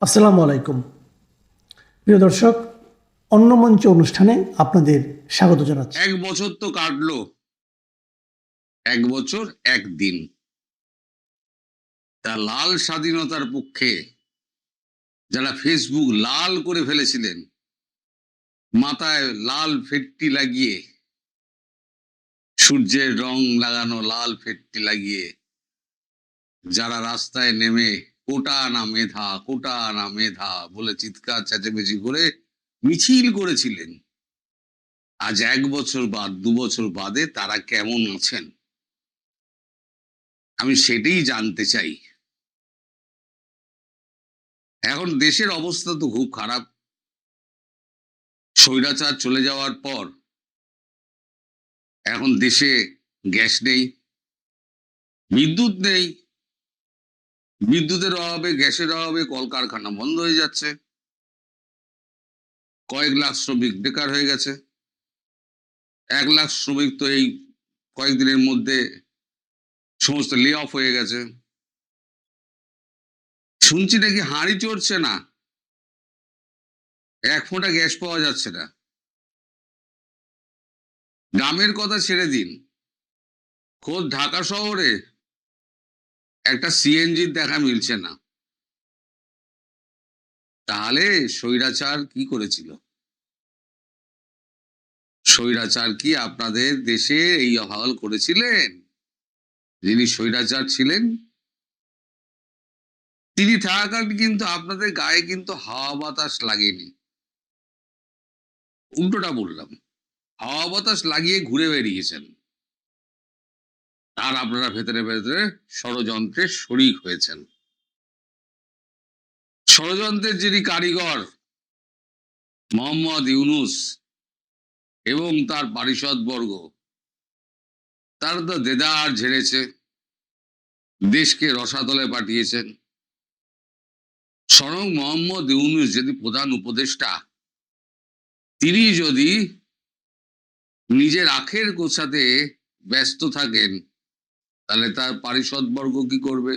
আসসালামু আলাইকুম প্রিয় দর্শক, অন্য মঞ্চ অনুষ্ঠানে আপনাদের স্বাগত জানাচ্ছি। 1 বছর তো কাটলো, 1 বছর 1 দিন। তা লাল স্বাধীনতার পক্ষে যারা ফেসবুক লাল করে ফেলেছিলেন, মাথায় লাল ফেট্টি লাগিয়ে, সূর্যের রং লাগানো লাল ফেট্টি লাগিয়ে যারা রাস্তায় নেমে কোটা না মেধা, কোটা না মেধা বলে চিৎকার চেঁচামেচি করে মিছিল করেছিলেন, আজ 1 বছর বাদ 2 বছর বাদে তারা কেমন আছেন আমি সেটাই জানতে চাই। এখন দেশের অবস্থা তো খুব খারাপ। স্বৈরাচার চলে যাওয়ার পর এখন দেশে গ্যাস নেই, বিদ্যুৎ নেই, বিদ্যুতের অভাবে, গ্যাসের অভাবে কলকারখানা বন্ধ হয়ে যাচ্ছে, কয়েক লাখ শ্রমিক বেকার হয়ে গেছে। 1 লাখ শ্রমিক তো এই কয়েকদিনের মধ্যে সমস্ত লে অফ হয়ে গেছে। শুনছি নাকি হাঁড়ি চড়ছে না, 1 ফোঁটা গ্যাস পাওয়া যাচ্ছে না। গ্রামের কথা ছেড়ে দিন, খোদ ঢাকা শহরে একটা সিএনজির দেখা মিলছে না। তাহলে স্বৈরাচার কি করেছিল? স্বৈরাচার কি আপনাদের দেশে এই হাল করেছিলেন? যিনি স্বৈরাচার ছিলেন তিনি থাকাকালীন কিন্তু আপনাদের গায়ে কিন্তু হাওয়া বাতাস লাগেনি, উল্টোটা বললাম, হাওয়া বাতাস লাগিয়ে ঘুরে বেরিয়েছেন। আর আপনারা ভেতরে ভেতরে ষড়যন্ত্রের শরিক হয়েছেন। ষড়যন্ত্রের যিনি কারিগর মোহাম্মদ ইউনুস এবং তার পারিষদ বর্গ, তারা তো দেদার ঝেড়েছে, দেশকে রসাতলে পাঠিয়েছেন। স্বয়ং মোহাম্মদ ইউনুস যদি প্রধান উপদেষ্টা, তিনি যদি নিজের আখের গোছাতে ব্যস্ত থাকেন, তাহলে তার পারিষদ বর্গ কি করবে?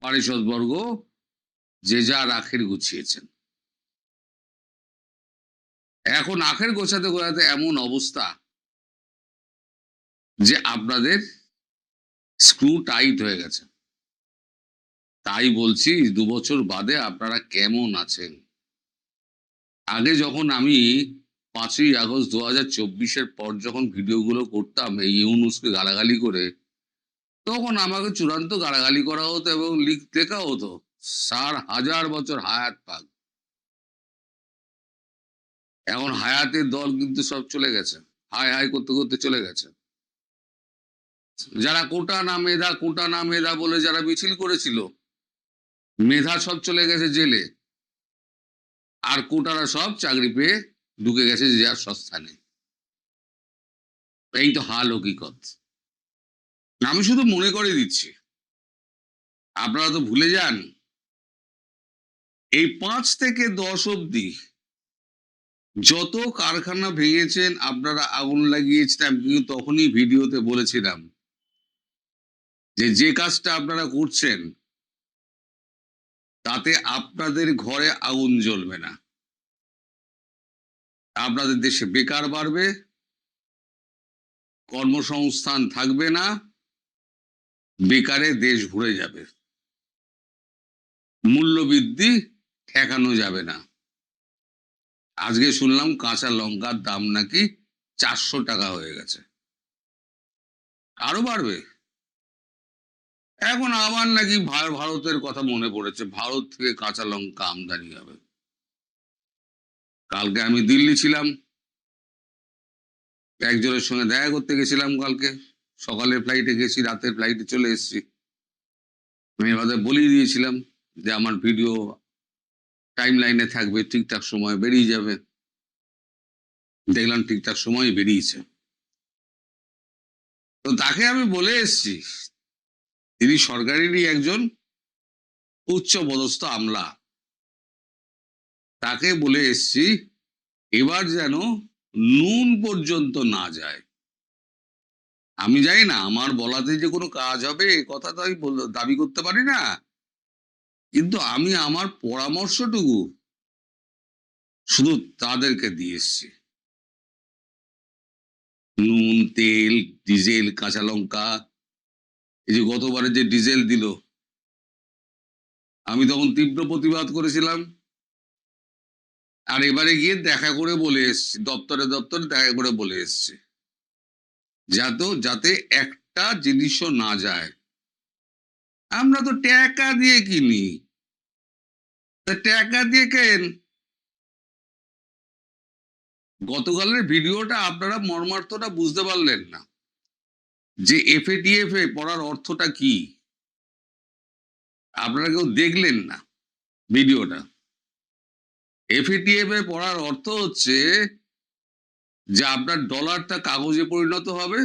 পারিষদ বর্গ যে যার আখের গুছিয়েছেন। এখন আখের গোছাতে গোছাতে এমন অবস্থা যে আপনাদের স্ক্রু টাইট হয়ে গেছে। তাই বলছি 2 বছর বাদে আপনারা কেমন আছেন? আগে যখন আমি 5ই আগস্ট 2024-এর পর যখন ভিডিওগুলো করতাম এই ইউনুসকে গালাগালি করে, তখন আমাকে চূড়ান্ত গালাগালি করা হতো এবং লেখা হতো, স্যার 1000 বছর হায়াত পাক। এখন হায়াতের দল কিন্তু সব চলে গেছে, হায় হায় করতে করতে চলে গেছে। যারা কোটা না মেধা, কোটা না মেধা বলে যারা মিছিল করেছিল, মেধা সব চলে গেছে জেলে, আর কোটারা সব চাকরি পেয়ে ঢুকে গেছে যে যার সস্থানে। এই তো হাল হকিকত। আমি শুধু মনে করে দিচ্ছি, আপনারা তো ভুলে যান এই 5 থেকে 10 অব্দি যত কারখানা ভেঙেছেন, আপনারা আগুন লাগিয়েছেন, আমি কিন্তু তখনই ভিডিওতে বলেছিলাম যে কাজটা আপনারা করছেন তাতে আপনাদের ঘরে আগুন জ্বলবে না, আপনাদের দেশে বেকার বাড়বে, কর্মসংস্থান থাকবে না, বেকারে দেশ ভরে যাবে, মূল্যবৃদ্ধি ঠেকানো যাবে না। আজকে শুনলাম কাঁচা লঙ্কার দাম নাকি 400 টাকা হয়ে গেছে, আরো বাড়বে। এখন আবার নাকি ভারতের কথা মনে পড়েছে, ভারত থেকে কাঁচা লঙ্কা আমদানি হবে। কালকে আমি দিল্লি ছিলাম, একজনের সঙ্গে দেখা করতে গেছিলাম। কালকে সকালের ফ্লাইটে গেছি, রাতের ফ্লাইটে চলে এসেছি। আমি এবার বলিয়ে দিয়েছিলাম যে আমার ভিডিও টাইম লাইনে থাকবে, ঠিকঠাক সময় বেরিয়ে যাবে। দেখলাম ঠিকঠাক সময় বেরিয়েছে। তো তাকে আমি বলে এসেছি, তিনি সরকারেরই একজন উচ্চ পদস্থ আমলা, তাকে বলে এসেছি এবার যেন নুন পর্যন্ত না যায়। আমি জানি না আমার বলাতে যে কোনো কাজ হবে, এ কথা তো আমি দাবি করতে পারি না, কিন্তু আমি আমার পরামর্শটুকু শুধু তাদেরকে দিয়ে এসছি। নুন, তেল, ডিজেল, কাঁচা লঙ্কা, এই যে গতবারে যে ডিজেল দিল, আমি তখন তীব্র প্রতিবাদ করেছিলাম। আর এবারে গিয়ে দেখা করে বলে এসছি, দপ্তরে দপ্তরে দেখা করে বলে এসছি, যাতে একটা জিনিসও না যায়। আমরা তো টাকা দিয়ে কিনি, তা টাকা দিয়ে কেন। গতকালের ভিডিওটা আপনারা মর্মার্থটা বুঝতে পারলেন না, যে এফএটিএফ এ পড়ার অর্থটা কি। আপনারা কেউ দেখলেন না ভিডিওটা। এফএটিএফ এ পড়ার অর্থ হচ্ছে যে আপনার ডলারটা কাগজে পরিণত হবে,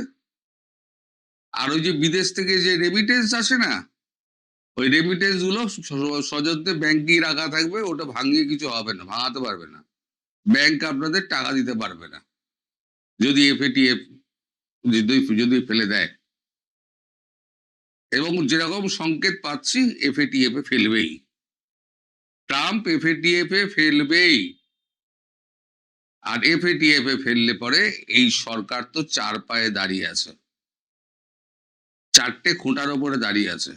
আর ওই যে বিদেশ থেকে যে রেমিটেন্স আসে না, ওই রেমিটেন্স গুলো সযত্নে ব্যাংকেই রাখা থাকবে, ওটা ভাঙিয়ে কিছু হবে না, ভাঙাতে পারবে না, ব্যাংক আপনাদের টাকা দিতে পারবে না যদি এফএটিএফ যদি ফেলে দেয়। এবং যেরকম সংকেত পাচ্ছি, এফএটিএফ এ ফেলবেই, ট্রাম্প এফএটিএফ এ ফেলবেই। আর এফএটিএফ এ ফেললে পরে এই সরকার তো চার পায়ে দাঁড়িয়ে আছে, চারটে খুঁটার ওপরে দাঁড়িয়ে আছে।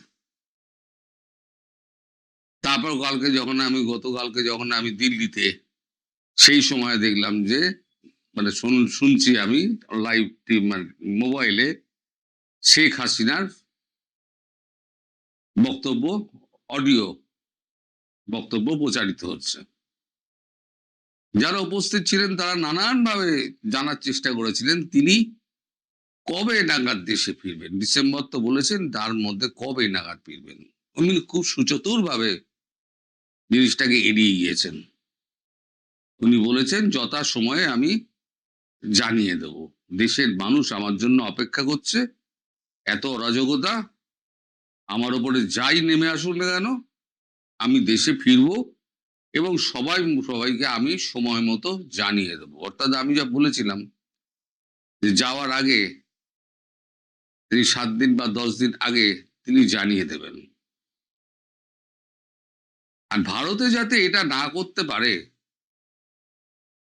তারপর গতকালকে যখন আমি দিল্লিতে, সেই সময় দেখলাম যে, মানে শুনছি আমি লাইভ মানে মোবাইলে, শেখ হাসিনার বক্তব্য, অডিও বক্তব্য প্রচারিত হচ্ছে। যারা উপস্থিত ছিলেন তারা নানানভাবে জানার চেষ্টা করেছিলেন তিনি কবে নাগাদ দেশে ফিরবেন। ডিসেম্বর তো বলেছেন, তার মধ্যে কবে নাগাদ ফিরবেন। উনি খুব সুচতুর ভাবে জিনিসটাকে এড়িয়ে গিয়েছেন। উনি বলেছেন, যথা সময়ে আমি জানিয়ে দেব, দেশের মানুষ আমার জন্য অপেক্ষা করছে, এত অরাজকতা, আমার ওপরে যাই নেমে আসুন না কেন, আমি দেশে ফিরব এবং সবাইকে আমি সময় মতো জানিয়ে দেবো। অর্থাৎ আমি যা বলেছিলাম যে যাওয়ার আগে তিনি 7 দিন বা 10 দিন আগে তিনি জানিয়ে দেবেন। আর ভারতে যাতে এটা না করতে পারে,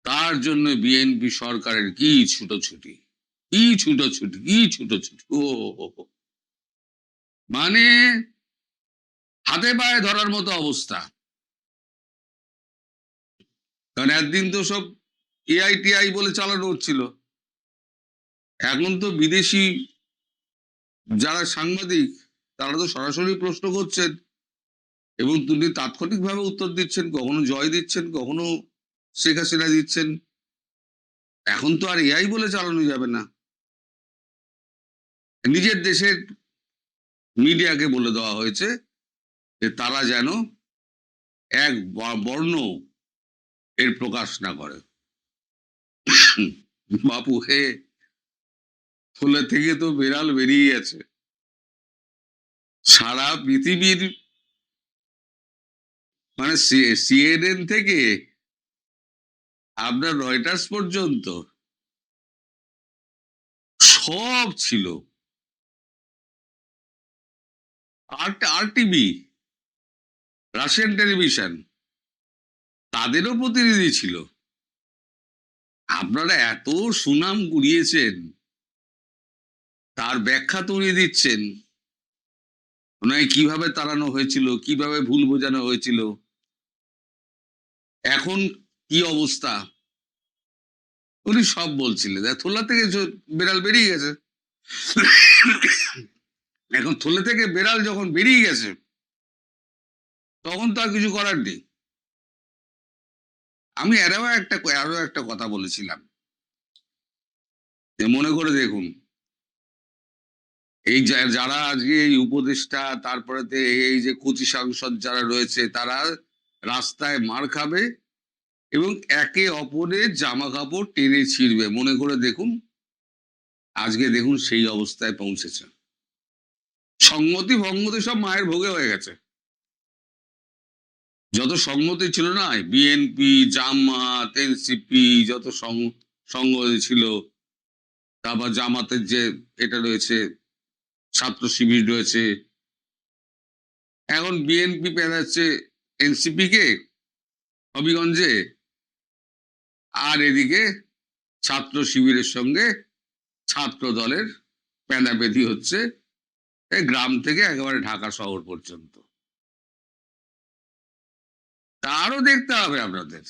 তার জন্য বিএনপি সরকারের কি ছুটোছুটি, ও হো, হো। মানে হাতে পায়ে ধরার মতো অবস্থা। কারণ একদিন তো সব এআই টিআই বলে চালানো হচ্ছিল, এখন তো বিদেশি যারা সাংবাদিক তারা তো সরাসরি প্রশ্ন করছেন এবং তিনি তাৎক্ষণিকভাবে উত্তর দিচ্ছেন, কখনো জয় দিচ্ছেন, কখনো শেখ হাসিনা দিচ্ছেন। এখন তো আর এআই বলে চালানো যাবে না। নিজের দেশের মিডিয়াকে বলে দেওয়া হয়েছে যে তারা যেন এক বর্ণ এর প্রকাশ না করে। বাপু হে, ফুলে থেকে তো বেড়াল বেরিয়ে গেছে। সারা পৃথিবীর, মানে সিএনএন থেকে আপনার রয়টার্স পর্যন্ত সব ছিল। আরটিভি, রাশিয়ান টেলিভিশন, তাদেরও প্রতিনিধি ছিল। আপনারা এত সুনাম কুড়িয়েছেন, তার ব্যাখ্যা তো উনি দিচ্ছেন, ওনাকে কিভাবে তাড়ানো হয়েছিল, কিভাবে ভুল বোঝানো হয়েছিল, এখন কি অবস্থা, উনি সব বলছিলেন। থোলা থেকে বেড়াল বেরিয়ে গেছে। এখন থলে থেকে বেড়াল যখন বেরিয়ে গেছে, তখন তো আর কিছু করার নেই। আমি আরো একটা কথা বলেছিলাম, যে মনে করে দেখুন, এই যারা আজকে এই উপদেষ্টা, তারপরে এই যে কচি সাংসদ যারা রয়েছে, তারা রাস্তায় মার খাবে এবং একে অপরের জামা কাপড় টেনে ছিঁড়বে। মনে করে দেখুন, আজকে দেখুন সেই অবস্থায় পৌঁছেছে। সংগতি ভঙ্গতি সব মায়ের ভোগে হয়ে গেছে। যত সংগতি ছিল না, বিএনপি, জামাত, এনসিপি, যত সংগতি ছিল, তারপর জামাতের যে এটা রয়েছে, ছাত্র শিবির রয়েছে, এখন বিএনপি পেঁচাচ্ছে এনসিপি কে হবিগঞ্জে, আর এদিকে ছাত্র শিবিরের সঙ্গে ছাত্র দলের পেঁদাপেঁদি হচ্ছে এই গ্রাম থেকে একেবারে ঢাকা শহর পর্যন্ত। তারও দেখতে হবে আপনাদের।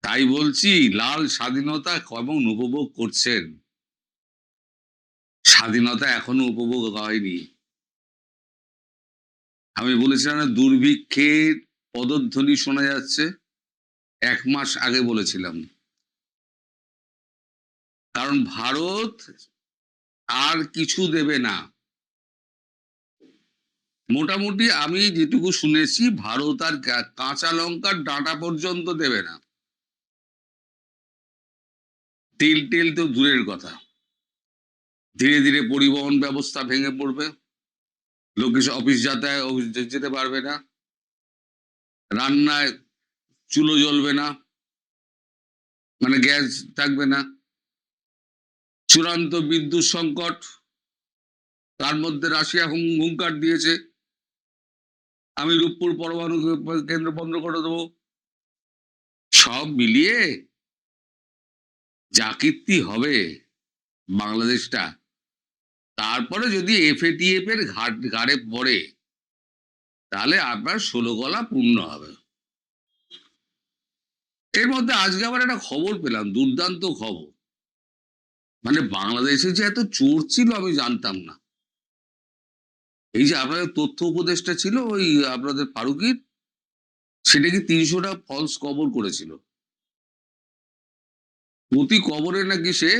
তাই বলছি, লাল স্বাধীনতা কেমন উপভোগ করছেন? স্বাধীনতা এখনো উপভোগ হয়নি। আমি বলেছিলাম না, দুর্ভিক্ষের পদধ্বনি শোনা যাচ্ছে, 1 মাস আগে বলেছিলাম। কারণ ভারত আর কিছু দেবে না। মোটামুটি আমি যেটুকু শুনেছি, ভারত আর কাঁচা লঙ্কার ডাঁটা পর্যন্ত দেবে না। তেল টেল তো দূরের কথা, ধীরে ধীরে পরিবহন ব্যবস্থা ভেঙে পড়বে, লোকে অফিস যেতে পারবে না, রান্নায় চুলো জ্বলবে না, মানে গ্যাস থাকবে না, চূড়ান্ত বিদ্যুৎ সংকট, তার মধ্যে রাশিয়া হুঙ্কার দিয়েছে আমি রূপপুর পরমাণু কেন্দ্র বন্ধ করে দেবো। সব মিলিয়ে যা কীর্তি হবে বাংলাদেশটা, তারপরে যদি এফএটিএফ এর ঘাড়ে পড়ে, তাহলে আপনার 16 গলা পূর্ণ হবে। এর মধ্যে আজকে আবার একটা খবর পেলাম, দুর্দান্ত খবর। মানে বাংলাদেশে যে এত চোর ছিল আমি জানতাম না। এই যে আপনাদের তথ্য উপদেষ্টা ছিল ওই আপনাদের ফারুকির, সেটা কি 300টা ফলস কবর করেছিল। প্রতি কবরে নাকি সে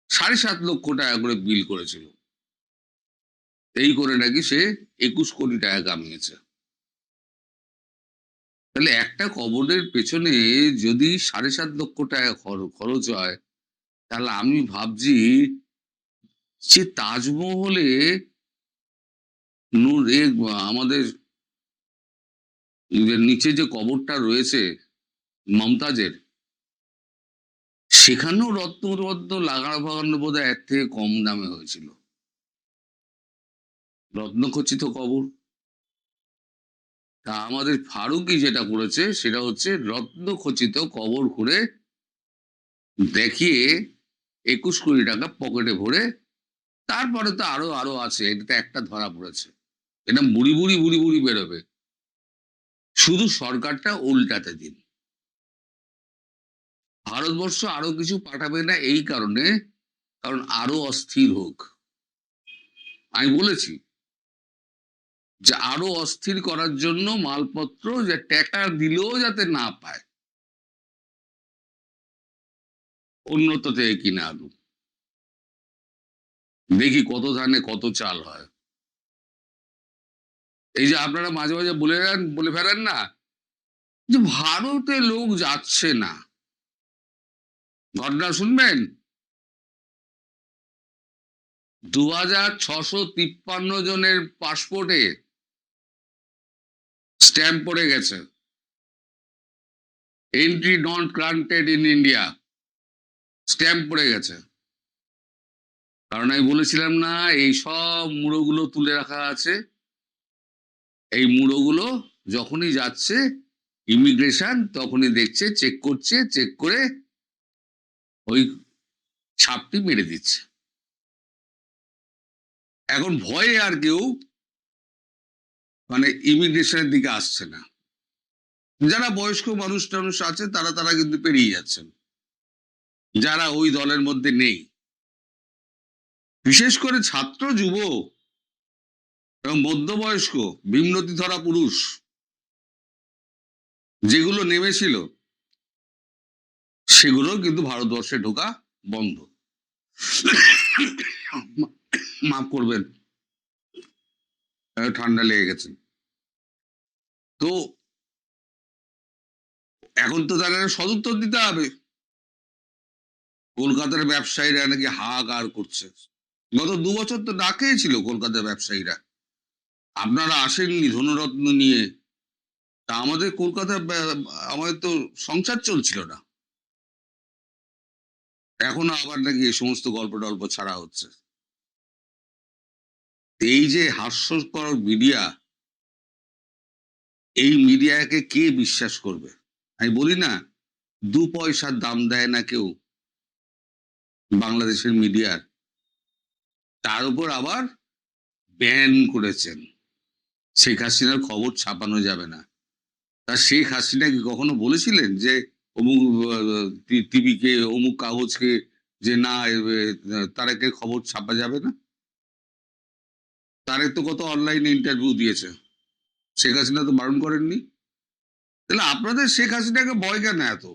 7.5 লক্ষ টাকা করে বিল করেছিল। এই করে নাকি সে 21 কোটি টাকা কামিয়েছে। তাহলে একটা কবরের পেছনে যদি 7.5 লক্ষ টাকা খরচ হয়, তাহলে আমি ভাবছি যে তাজমহলে আমাদের নিচে যে কবরটা রয়েছে মমতাজের, সেখানেও রত্ন লাগানো ফাগানো বোধ হয় এর থেকে কম দামে হয়েছিল। রত্নখচিত কবর। তা আমাদের ফারুকি যেটা করেছে সেটা হচ্ছে রত্নখচিত কবর করে দেখিয়ে 21 কোটি টাকা পকেটে ভরে, তারপরে তো আরো আরো আছে, এটা তো একটা ধরা পড়েছে, এটা বুড়ি বুড়ি বুড়ি বুড়ি বেরোবে। শুধু সরকারটা উল্টাতে দিন। ভারতবর্ষ আরো কিছু পাঠাবে না এই কারণে, কারণ আরো অস্থির হোক। আমি বলেছি যে আরো অস্থির করার জন্য মালপত্র যে টাকা দিলেও যাতে না পায়, অন্যত্র থেকে কিনে আলু। দেখি কত ধানে কত চাল হয়। এই যে আপনারা মাঝে মাঝে বলে ফেলেন না যে ভারতে লোক যাচ্ছে না, ঘটনা শুনবেন। 2653 জনের পাসপোর্টে স্ট্যাম্প পড়ে গেছে, entry not granted in India, stamp পড়ে গেছে। কারণ আমি বলেছিলাম না, এই সব মুড়োগুলো তুলে রাখা আছে, এই মুড়োগুলো যখনই যাচ্ছে ইমিগ্রেশন তখনই দেখছে, চেক করছে, চেক করে ওই ছাপটি মেরে দিচ্ছে। এখন ভয়ে আর কেউ মানে ইমিগ্রেশনের দিকে আসছে না। যারা বয়স্ক মানুষ টানুষ আছে তারা তারা কিন্তু পেরিয়ে যাচ্ছেন, যারা ওই দলের মধ্যে নেই। বিশেষ করে ছাত্র, যুব এবং মধ্যবয়স্ক ভীমরতি ধরা পুরুষ যেগুলো নেমেছিল, সেগুলো কিন্তু ভারতবর্ষে ঢোকা বন্ধ। মাফ করবেন, ঠান্ডা লেগে গেছে। তো এখন তো তারা সদুত্তর দিতে হবে। কলকাতার ব্যবসায়ীরা নাকি হাহাকার করছে। গত 2 বছর তো ডাকেই ছিল কলকাতার ব্যবসায়ীরা, আপনারা আসেননি ধনরত্ন নিয়ে। তা আমাদের কলকাতা আমাদের তো সংসার চলছিল না, এখন আবার নাকি এই সমস্ত গল্প টল্প ছাড়া হচ্ছে। এই যে হাস্যকর মিডিয়া, এই মিডিয়াকে কে বিশ্বাস করবে? আমি বলি না, ২ পয়সার দাম দেয় না কেউ বাংলাদেশের মিডিয়ার। তার উপর আবার ব্যান করেছেন। শেখ হাসিনার খবর ছাপানো যাবে না। তা শেখ হাসিনা কি কখনো বলেছিলেন যে অমুক টিভিকে, অমুক কাগজকে যে না তারেকের খবর ছাপা যাবে না? তারেক তো কত অনলাইনে ইন্টারভিউ দিয়েছে। শেখ হাসিনা তো বারণ করেননি। তাহলে আপনাদের শেখ হাসিনাকে ভয় কেন এত?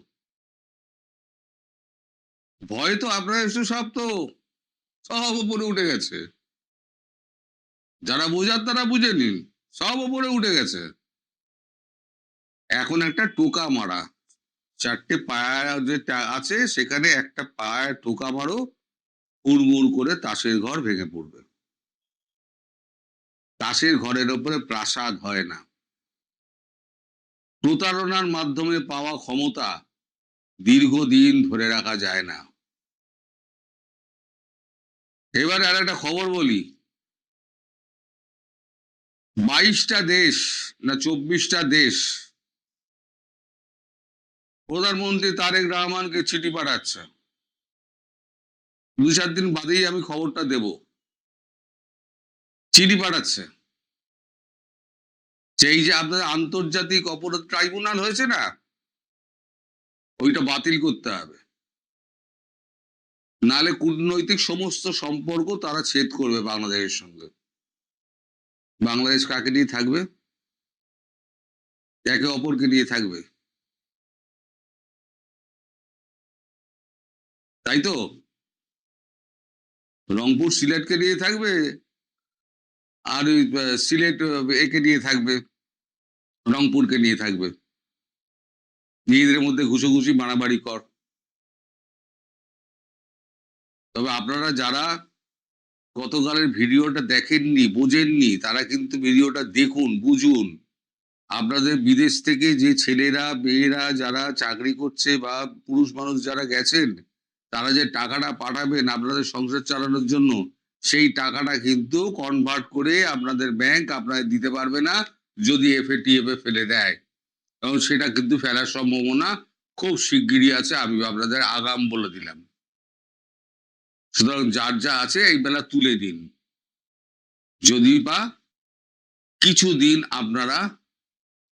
ভয় তো আপনারা এসে সব উপরে উঠে গেছে। যারা বোঝার তারা বুঝে নিন, সব উপরে উঠে গেছে। এখন একটা টোকা মারা, 4টে পায়া যে আছে সেখানে একটা পায়ে টোকা মারো, হুড়মুড় করে তাসের ঘর ভেঙে পড়বে। তাসের ঘরের ওপরে প্রাসাদ হয় না। প্রতারণার মাধ্যমে পাওয়া ক্ষমতা দীর্ঘদিন ধরে রাখা যায় না। এবারে আর একটা খবর বলি, 22টা দেশ না 24টা দেশ প্রধানমন্ত্রী তারেক রহমানকে চিঠি পাঠাচ্ছে। 2-4 দিন বাদেই আমি খবরটা দেব। চিঠি পাঠাচ্ছে যে এই যে আপনাদের আন্তর্জাতিক অপরাধ ট্রাইব্যুনাল হয়েছে না, ওইটা বাতিল করতে হবে। নালে কূটনৈতিক সমস্ত সম্পর্ক তারা ছেদ করবে বাংলাদেশের সঙ্গে। বাংলাদেশ কাকে নিয়ে থাকবে? একে অপরকে নিয়ে থাকবে, তাই তো? রংপুর সিলেটকে নিয়ে থাকবে, আর ওই সিলেট একে নিয়ে থাকবে, রংপুরকে নিয়ে থাকবে। নিজেদের মধ্যে ঘুষোঘুষি মারামারি কর। তবে আপনারা যারা গতকালের ভিডিওটা দেখেননি, বোঝেননি, তারা কিন্তু ভিডিওটা দেখুন, বুঝুন। আপনাদের বিদেশ থেকে যে ছেলেরা মেয়েরা যারা চাকরি করছে বা পুরুষ মানুষ যারা গেছেন, তারা যে টাকাটা পাঠাবেন আপনাদের সংসার চালানোর জন্য, সেই টাকাটা কিন্তু কনভার্ট করে আপনাদের ব্যাংক আপনাদের দিতে পারবে না যদি এফএটিএফ এ ফেলে দেয়। এবং সেটা কিন্তু ফেলার সম্ভাবনা খুব শিগগিরই আছে, আমি আপনাদের আগাম বলে দিলাম। সুতরাং যার যা আছে এই বেলা তুলে দিন, যদি বা কিছুদিন আপনারা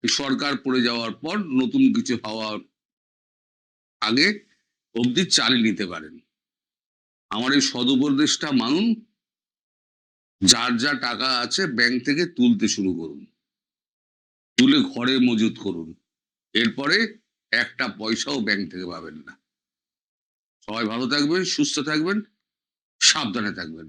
সরকার পড়ে যাওয়ার পর নতুন কিছু হওয়ার আগে অবধি চালিয়ে নিতে পারেন। আমার এই সদুপদেশটা মানুন, যার যা টাকা আছে ব্যাংক থেকে তুলতে শুরু করুন, তুলে ঘরে মজুত করুন। এরপরে একটা পয়সাও ব্যাংক থেকে পাবেন না। সবাই ভালো থাকবেন, সুস্থ থাকবেন, সাবধানে থাকবেন।